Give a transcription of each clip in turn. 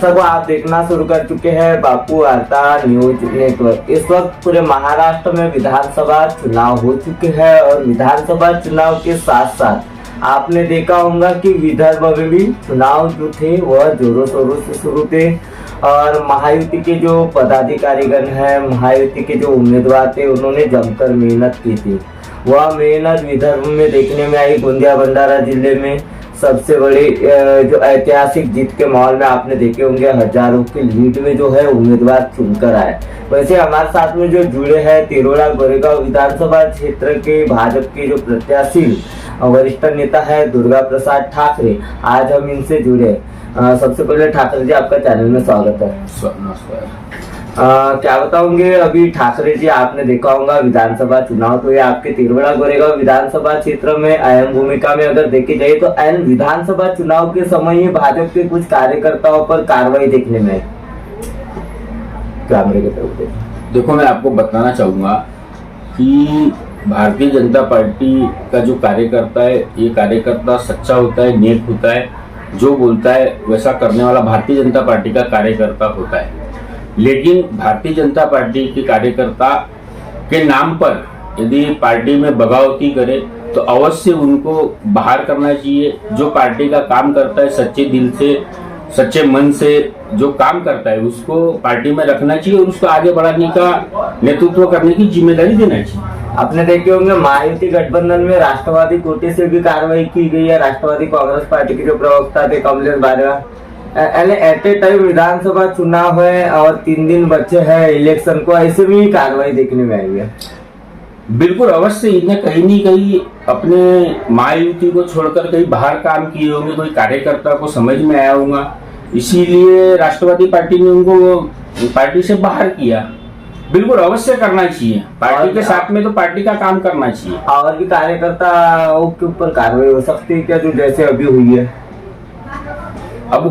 दर्शकों, आप देखना शुरू कर चुके हैं बापू वार्ता न्यूज नेटवर्क। इस वक्त पूरे महाराष्ट्र में विधानसभा चुनाव हो चुके हैं और विधानसभा चुनाव के साथ साथ आपने देखा होगा कि विदर्भ में भी चुनाव जो थे वह जोरों शोरों से शुरू थे और महायुति के जो पदाधिकारीगण हैं, महायुति के जो उम्मीदवार थे, उन्होंने जमकर मेहनत की थी। वह मेहनत विदर्भ में देखने में आई। गोंदिया भंडारा जिले में सबसे बड़ी जो ऐतिहासिक जीत के माहौल में आपने देखे होंगे, हजारों की लीड में जो है उम्मीदवार चुनकर आए। वैसे हमारे साथ में जो जुड़े हैं तिरोड़ा गोरेगांव विधानसभा क्षेत्र के भाजपा के जो प्रत्याशी वरिष्ठ नेता है दुर्गा प्रसाद ठाकरे, आज हम इनसे जुड़े। सबसे पहले ठाकरे जी, आपका चैनल में स्वागत है। नमस्कार। क्या बताओगे, अभी ठाकरे जी आपने देखा होगा विधानसभा चुनाव तो ये आपके तिरोड़ा गोरेगांव विधानसभा क्षेत्र में अहम भूमिका में अगर देखी जाए तो एन विधानसभा चुनाव के समय ही भाजपा के कुछ कार्यकर्ताओं पर कार्रवाई देखने में कैमरे के तरफ देखो, मैं आपको बताना चाहूंगा कि भारतीय जनता पार्टी का जो कार्यकर्ता है, ये कार्यकर्ता सच्चा होता है, नेक होता है, जो बोलता है वैसा करने वाला भारतीय जनता पार्टी का कार्यकर्ता होता है। लेकिन भारतीय जनता पार्टी के कार्यकर्ता के नाम पर यदि पार्टी में बगावती करे तो अवश्य उनको बाहर करना चाहिए। जो पार्टी का काम करता है सच्चे दिल से, सच्चे मन से जो काम करता है उसको पार्टी में रखना चाहिए और उसको आगे बढ़ाने का नेतृत्व करने की जिम्मेदारी देना चाहिए। आपने देखे होंगे महायुति गठबंधन में राष्ट्रवादी कोटे से भी कार्रवाई की गई है। राष्ट्रवादी कांग्रेस पार्टी के जो प्रवक्ता थे कमलेश बारवा, एट ए टाइम विधानसभा चुनाव है और 3 दिन बचे हैं इलेक्शन को, ऐसे भी कार्रवाई देखने में आई है। बिल्कुल अवश्य इन्हें कहीं नहीं कहीं अपने महायुति को छोड़कर कहीं बाहर काम किए होंगे, कोई कार्यकर्ता को समझ में आया होगा, इसीलिए राष्ट्रवादी पार्टी ने उनको पार्टी से बाहर किया। बिल्कुल अवश्य करना चाहिए, पार्टी के साथ में तो पार्टी का काम करना चाहिए। और भी कार्यकर्ताओं के ऊपर कार्रवाई हो सकती है क्या, जो जैसे अभी हुई है? अब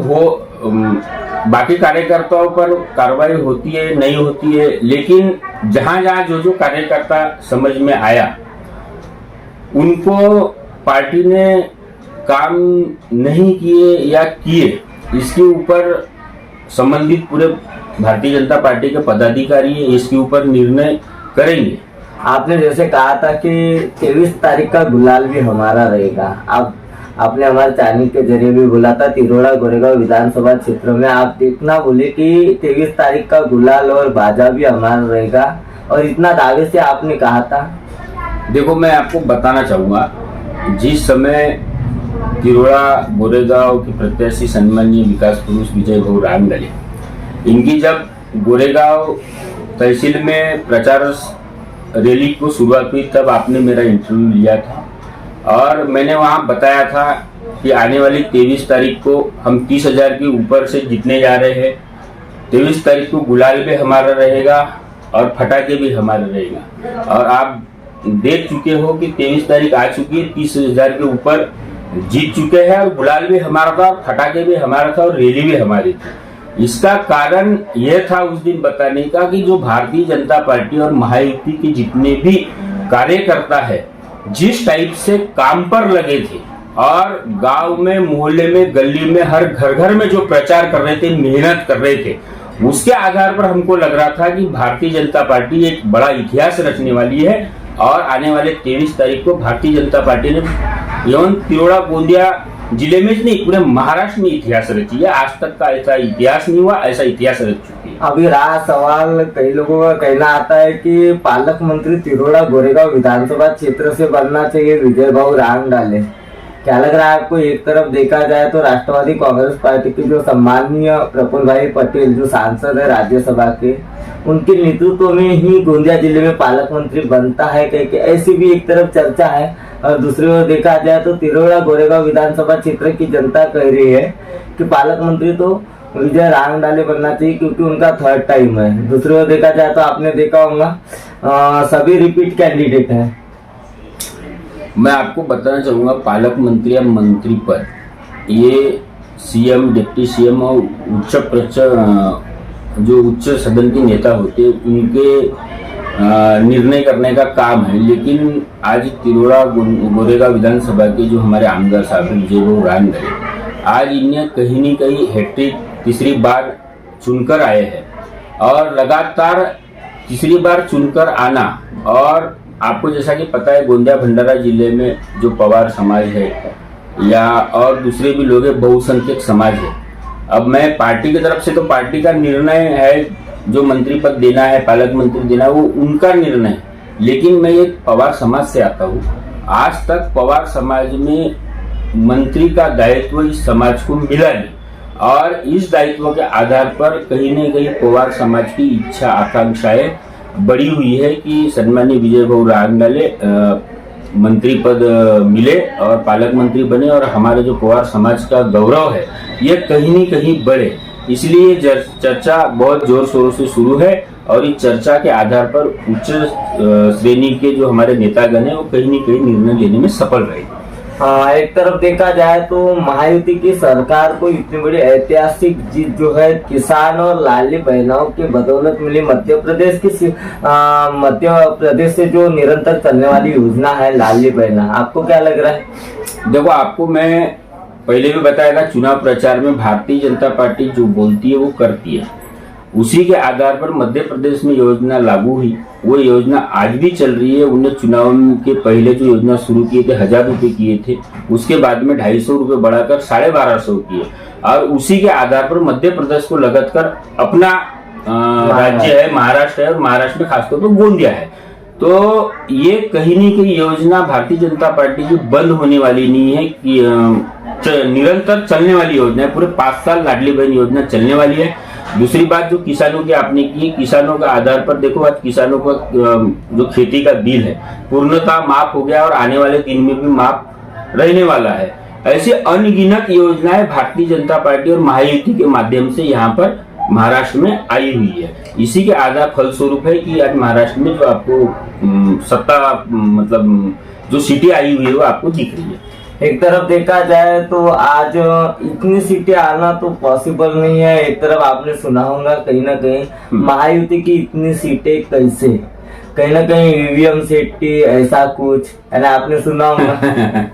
बाकी कार्यकर्ताओं पर कार्रवाई होती है नहीं होती है, लेकिन जहां जहां जो कार्यकर्ता समझ में आया उनको पार्टी ने काम नहीं किए या किए, इसके ऊपर संबंधित पूरे भारतीय जनता पार्टी के पदाधिकारी इसके ऊपर निर्णय करेंगे। आपने जैसे कहा था कि 23 तारीख का गुलाल भी हमारा रहेगा, आपने हमारे चैनल के जरिए भी बोला था तिरोड़ा गोरेगांव विधानसभा क्षेत्र में आप इतना बोले कि 23 तारीख का गुलाल और बाजा भी हमारा रहेगा, और इतना दावे से आपने कहा था। देखो, मैं आपको बताना चाहूंगा, जिस समय तिरोड़ा गोरेगांव के प्रत्याशी सम्माननीय विकास पुरुष विजय भाऊ रांगडले, इनकी जब गोरेगांव तहसील में प्रचार रैली को शुरुआत हुई तब आपने मेरा इंटरव्यू लिया था और मैंने वहां बताया था कि आने वाली 23 तारीख को हम 30,000 के ऊपर से जीतने जा रहे हैं। 23 तारीख को गुलाल भी हमारा रहेगा और फटाके भी हमारा रहेगा, और आप देख चुके हो कि 23 तारीख आ चुकी है, 30,000 के ऊपर जीत चुके हैं और गुलाल भी हमारा था, फटाके भी हमारा था और रैली भी हमारी थी। इसका कारण यह था उस दिन बताने का कि जो भारतीय जनता पार्टी और महायुति के जितने भी कार्यकर्ता है जिस टाइप से काम पर लगे थे और गांव में, मोहल्ले में, गली में, हर घर घर में जो प्रचार कर रहे थे, मेहनत कर रहे थे, उसके आधार पर हमको लग रहा था कि भारतीय जनता पार्टी एक बड़ा इतिहास रचने वाली है और आने वाले 23 तारीख को भारतीय जनता पार्टी ने एवं तिरोड़ा गोंदिया जिले में नहीं पूरे महाराष्ट्र में इतिहास रची है। आज तक का ऐसा इतिहास नहीं हुआ, ऐसा इतिहास रच चुकी है। अभी रहा सवाल, कई लोगों का कहना आता है कि पालक मंत्री तिरोड़ा गोरेगांव विधानसभा क्षेत्र से बनना चाहिए विजय भाऊ रांगडले। क्या लग रहा है आपको? एक तरफ देखा जाए तो राष्ट्रवादी कांग्रेस पार्टी के जो सम्माननीय प्रफुल्ल भाई पटेल जो सांसद है राज्यसभा के, उनके नेतृत्व में ही गोंदिया जिले में पालक मंत्री बनता है कह ऐसी भी एक तरफ चर्चा है, और दूसरी ओर देखा जाए तो तिरोड़ा गोरेगांव विधानसभा क्षेत्र की जनता कह रही है कि पालक मंत्री तो विजय रांगडले बनना चाहिए क्योंकि उनका 3rd टाइम है। दूसरी ओर देखा जाए तो आपने देखा होगा सभी रिपीट कैंडिडेट हैं। मैं आपको बताना चाहूंगा, पालक मंत्री या मंत्री पर ये सीएम, डिप्टी सीएम और उच्च सदन के नेता होते उनके निर्णय करने का काम है। लेकिन आज तिरोड़ा गोरेगांव विधानसभा के जो हमारे आमदार साहब विजय भाऊ रांगडले, आज इन्हें कहीं न कहीं हैट्रिक तीसरी बार चुनकर आए हैं और लगातार तीसरी बार चुनकर आना, और आपको जैसा कि पता है गोंदिया भंडारा जिले में जो पवार समाज है या और दूसरे भी लोग हैं, बहुसंख्यक समाज है। अब मैं पार्टी की तरफ से तो पार्टी का निर्णय है, जो मंत्री पद देना है, पालक मंत्री देना है, वो उनका निर्णय है। लेकिन मैं एक पवार समाज से आता हूँ। आज तक पवार समाज में मंत्री का दायित्व इस समाज को मिला नहीं, और इस दायित्व के आधार पर कहीं न कहीं पवार समाज की इच्छा आकांक्षाएं बढ़ी हुई है कि सन्माननीय विजय भाऊ रांगडाले मंत्री पद मिले और पालक मंत्री बने, और हमारे जो पवार समाज का गौरव है ये कहीं न कहीं बढ़े। इसलिए चर्चा बहुत जोर शोरों से शुरू है, और इस चर्चा के आधार पर उच्च श्रेणी के जो हमारे नेतागण हैं वो कहीं न कहीं निर्णय लेने में सफल रहे। एक तरफ देखा जाए तो महायुति की सरकार को इतनी बड़ी ऐतिहासिक जीत जो है किसान और लाडली बहनों की बदौलत मिली। मध्य प्रदेश से जो निरंतर चलने वाली योजना है लाडली बहना, आपको क्या लग रहा है? देखो, आपको मैं पहले भी बताया था, चुनाव प्रचार में भारतीय जनता पार्टी जो बोलती है वो करती है। उसी के आधार पर मध्य प्रदेश में योजना लागू हुई, वो योजना आज भी चल रही है। उन्हें चुनाव के पहले जो योजना शुरू किए थे 1000 रुपए किए थे, उसके बाद में 250 रुपए बढ़ाकर 1250 किए, और उसी के आधार पर मध्य प्रदेश को लगत कर अपना राज्य है महाराष्ट्र है, और महाराष्ट्र में खासतौर पर गोंदिया है। तो ये कहीं न कहीं योजना भारतीय जनता पार्टी की बंद होने वाली नहीं है, कि निरंतर चलने वाली योजना है। पूरे 5 साल लाडली बहन योजना चलने वाली है। दूसरी बात जो किसानों की आपने की, किसानों का आधार पर देखो, आज किसानों का जो खेती का बिल है पूर्णतः माफ हो गया, और आने वाले दिन में भी माफ रहने वाला है। ऐसे अनगिनत योजनाएं भारतीय जनता पार्टी और महायुति के माध्यम से यहाँ पर महाराष्ट्र में आई हुई है। इसी के आधार फलस्वरूप है कि आज महाराष्ट्र में जो आपको सत्ता मतलब जो सीटें आई हुई है वो आपको दिख रही है। एक तरफ देखा जाए तो आज इतनी सीटें आना तो पॉसिबल नहीं है। एक तरफ आपने सुना होगा कहीं ना कहीं महायुति की इतनी सीटें कैसे, कहीं ना कहीं ईवीएम सेफ्टी ऐसा कुछ है ना, आपने सुना होगा।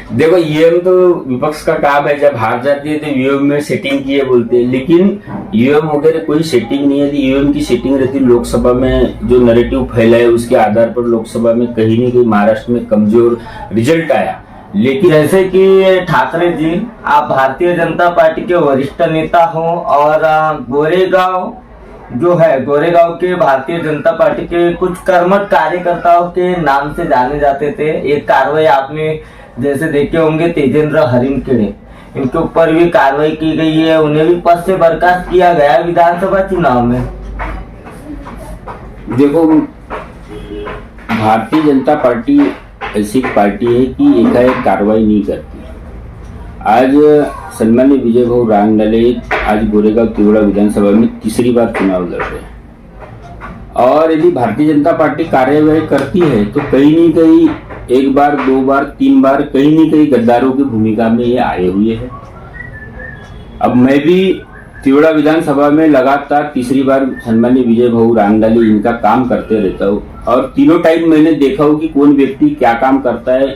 देखो, ईवीएम तो विपक्ष का काम है, जब हार जाती है तो ईवीएम में सेटिंग की है बोलते हैं, लेकिन ईवीएम वगैरह कोई सेटिंग नहीं है। ईवीएम की सेटिंग रहती लोकसभा में, जो नैरेटिव फैला है उसके आधार पर लोकसभा में कहीं न कहीं महाराष्ट्र में कमजोर रिजल्ट आया। लेकिन जैसे कि ठाकरे जी, आप भारतीय जनता पार्टी के वरिष्ठ नेता हो, और गोरेगांव जो है, गोरेगांव के भारतीय जनता पार्टी के कुछ कर्मठ कार्यकर्ताओं के नाम से जाने जाते थे। एक कार्रवाई आपने जैसे देखे होंगे, तेजेंद्र हरिमखेड़े, इनके ऊपर भी कार्रवाई की गई है, उन्हें भी पद से बर्खास्त किया गया विधानसभा चुनाव में। देखो, भारतीय जनता पार्टी ऐसी पार्टी है कि एकाएक कार्रवाई नहीं करती। आज सन्माननीय विजय भाऊ रांगडाले आज गोरेगांव तिरोड़ा विधानसभा में तीसरी बार चुनाव लड़ रहे हैं, और यदि भारतीय जनता पार्टी कार्यवाही करती है तो कहीं न कहीं 1 बार 2 बार 3 बार कहीं न कहीं गद्दारों की भूमिका में ये आए हुए हैं। अब मैं भी तिरोड़ा विधानसभा में लगातार तीसरी बार सन्माननीय विजय भाऊ रांगडाले इनका काम करते रहता हूँ, और तीनों टाइम मैंने देखा हो कि कौन व्यक्ति क्या काम करता है,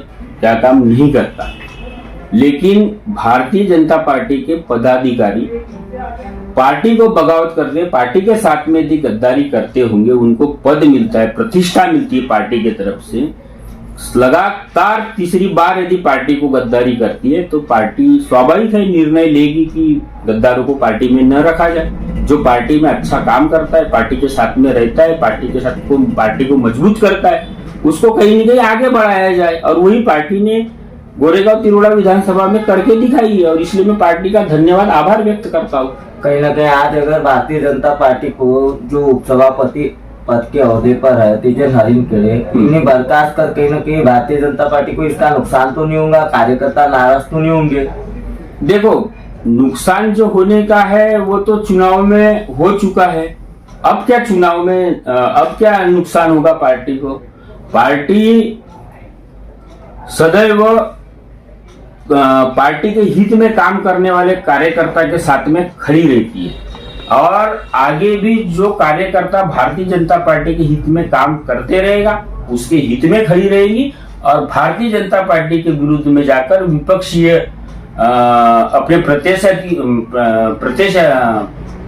क्या काम नहीं करता। लेकिन भारतीय जनता पार्टी के पदाधिकारी पार्टी को बगावत करते, पार्टी के साथ में यदि गद्दारी करते होंगे, उनको पद मिलता है, प्रतिष्ठा मिलती है पार्टी की तरफ से, लगातार तीसरी बार यदि पार्टी को गद्दारी करती है तो पार्टी स्वाभाविक है निर्णय लेगी कि गद्दारों को पार्टी में न रखा जाए। जो पार्टी में अच्छा काम करता है, पार्टी के साथ में रहता है, पार्टी के साथ पार्टी को मजबूत करता है, उसको कहीं न कहीं आगे बढ़ाया जाए। और वही पार्टी ने गोरेगांव तिरोड़ा विधानसभा में करके दिखाई है, और इसलिए मैं पार्टी का धन्यवाद आभार व्यक्त करता हूँ। कहीं ना कहीं आज अगर भारतीय जनता पार्टी को जो उपसभापति पद के ओहदे पर है तेजेंद्र हरिमखेड़े, इन्हें बर्खास्त कर कहीं ना कहीं भारतीय जनता पार्टी को इसका नुकसान तो नहीं होगा, कार्यकर्ता नाराज तो नहीं होंगे? देखो, नुकसान जो होने का है वो तो चुनाव में हो चुका है। अब क्या चुनाव में अब क्या नुकसान होगा पार्टी को? पार्टी सदैव पार्टी के हित में काम करने वाले कार्यकर्ता के साथ में खड़ी रहती है, और आगे भी जो कार्यकर्ता भारतीय जनता पार्टी के हित में काम करते रहेगा उसके हित में खड़ी रहेगी, और भारतीय जनता पार्टी के विरुद्ध में जाकर विपक्षीय अपने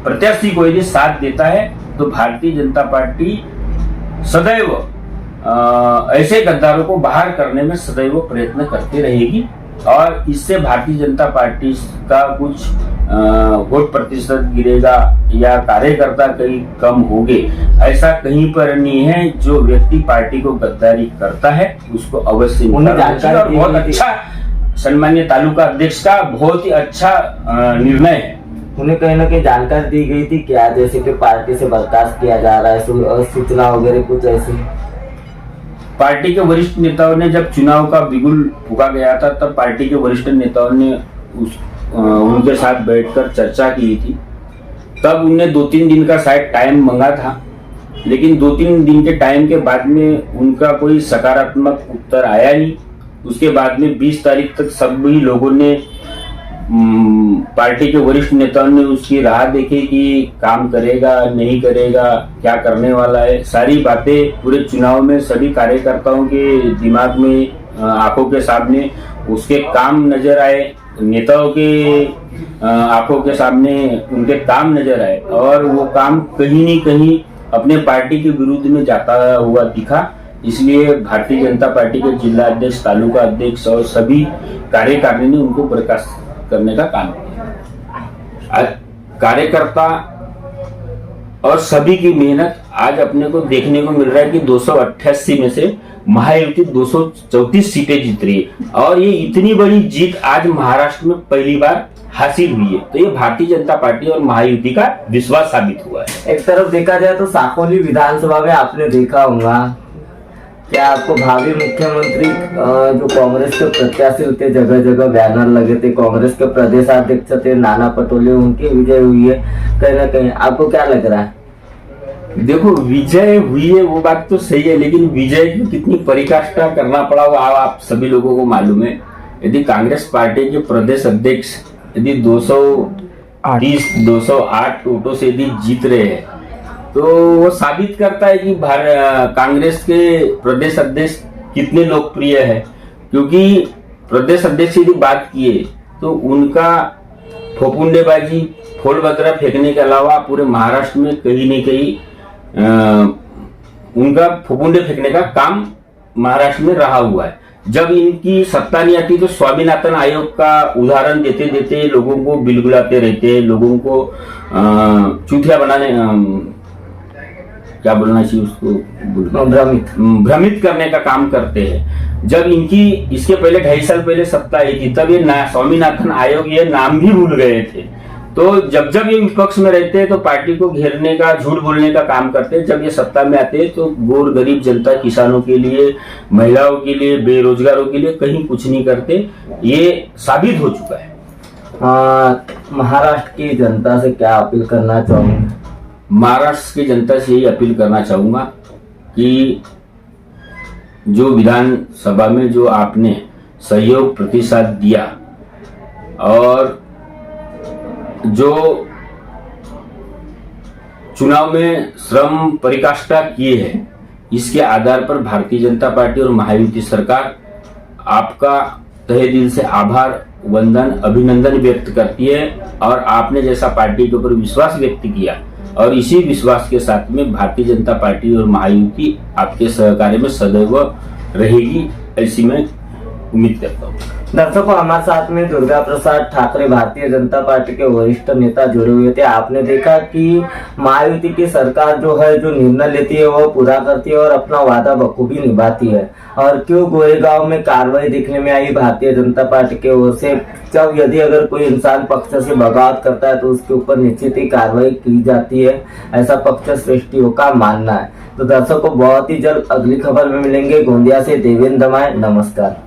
प्रत्याशी को यदि साथ देता है तो भारतीय जनता पार्टी सदैव ऐसे गद्दारों को बाहर करने में सदैव प्रयत्न करती रहेगी और इससे भारतीय जनता पार्टी का कुछ वोट प्रतिशत गिरेगा या कार्यकर्ता कहीं कम होंगे, ऐसा कहीं पर नहीं है। जो व्यक्ति पार्टी को गद्दारी करता है उसको अवश्य और बहुत अच्छा सम्मानीय तालुका अध्यक्ष का बहुत ही अच्छा निर्णय है। उन्हें कहीं ना कहीं जानकारी दी गई थी क्या, जैसे कि पार्टी से बर्खास्त किया जा रहा है, सूचना वगैरह कुछ ऐसी? पार्टी के वरिष्ठ नेताओं ने जब चुनाव का बिगुल फूका गया था तब पार्टी के वरिष्ठ नेताओं ने उनके साथ बैठकर चर्चा की थी। तब उनने 2-3 दिन का शायद टाइम मांगा था, लेकिन 2-3 दिन के टाइम के बाद में उनका कोई सकारात्मक उत्तर आया नहीं। उसके बाद में 20 तारीख तक सभी लोगों ने पार्टी के वरिष्ठ नेताओं ने उसकी राह देखी कि काम करेगा नहीं करेगा, क्या करने वाला है। सारी बातें पूरे चुनाव में सभी कार्यकर्ताओं के दिमाग में आंखों के सामने उसके काम नजर आए, नेताओं के आंखों के सामने उनके काम नजर आए और वो काम कहीं न कहीं अपने पार्टी के विरुद्ध में जाता हुआ दिखा। इसलिए भारतीय जनता पार्टी के जिला अध्यक्ष, तालुका अध्यक्ष और सभी कार्यकारिणी ने उनको बर्खास्त करने का काम किया। कार्यकर्ता और सभी की मेहनत आज अपने को देखने को मिल रहा है कि 288 में से महायुति 234 सीटें जीत रही है और ये इतनी बड़ी जीत आज महाराष्ट्र में पहली बार हासिल हुई है। तो ये भारतीय जनता पार्टी और महायुति का विश्वास साबित हुआ है। एक तरफ देखा जाए तो साकोली विधानसभा में आपने देखा होगा, क्या आपको भावी मुख्यमंत्री जो कांग्रेस के प्रत्याशी थे, जगह जगह बैनर लगे थे, कांग्रेस के प्रदेशाध्यक्ष थे नाना पटोले, उनकी विजय हुई है कहीं ना कहीं, आपको क्या लग रहा है? देखो, विजय हुई है वो बात तो सही है, लेकिन विजय की कितनी परिकाष्ठा करना पड़ा वो आप सभी लोगों को मालूम है। यदि कांग्रेस पार्टी के प्रदेश अध्यक्ष यदि 208 वोटों से यदि जीत रहे हैं तो वो साबित करता है कि कांग्रेस के प्रदेश अध्यक्ष कितने लोकप्रिय है। क्योंकि प्रदेश अध्यक्ष की बात किए तो उनका फोपुंडेबाजी, फोड़बदरा फेंकने के अलावा पूरे महाराष्ट्र में कहीं न कहीं उनका फुफुंडे फेंकने का काम महाराष्ट्र में रहा हुआ है। जब इनकी सत्ता नहीं आती तो स्वामीनाथन आयोग का उदाहरण देते देते लोगों को बिलगुलाते रहते, लोगों को चूतिया बनाने, क्या बोलना चाहिए उसको, भ्रमित करने का काम करते हैं। जब इनकी इसके पहले 2.5 साल पहले सत्ता आई थी तब ये स्वामीनाथन आयोग ये नाम भी भूल गए थे। तो जब ये विपक्ष में रहते हैं तो पार्टी को घेरने का, झूठ बोलने का काम करते हैं। जब ये सत्ता में आते हैं तो गोर गरीब जनता, किसानों के लिए, महिलाओं के लिए, बेरोजगारों के लिए कहीं कुछ नहीं करते। ये साबित हो चुका है। महाराष्ट्र की जनता से क्या अपील करना चाहूंगा? महाराष्ट्र की जनता से यही अपील करना चाहूंगा कि जो विधानसभा में जो आपने सहयोग प्रतिशत दिया और जो चुनाव में श्रम परिकाष्ठा किए हैं, इसके आधार पर भारतीय जनता पार्टी और महायुति सरकार आपका तहे दिल से आभार, वंदन, अभिनंदन व्यक्त करती है। और आपने जैसा पार्टी के ऊपर विश्वास व्यक्त किया और इसी विश्वास के साथ में भारतीय जनता पार्टी और महायुति आपके सहकार्य में सदैव रहेगी, ऐसी मैं उम्मीद करता हूँ। दर्शकों, हमारे साथ में दुर्गा प्रसाद ठाकरे भारतीय जनता पार्टी के वरिष्ठ नेता जुड़े हुए थे। आपने देखा कि महायुति की सरकार जो है, जो निर्णय लेती है वो पूरा करती है और अपना वादा बखूबी निभाती है। और क्यों गोरेगांव में कार्रवाई देखने में आई भारतीय जनता पार्टी के ओर से, जब यदि अगर कोई इंसान पक्ष से बगावत करता है तो उसके ऊपर निश्चित ही कार्रवाई की जाती है, ऐसा पक्ष श्रेष्ठियों का मानना है। तो दर्शकों, बहुत ही जल्द अगली खबर में मिलेंगे। गोंदिया से देवेंद्र दमाय, नमस्कार।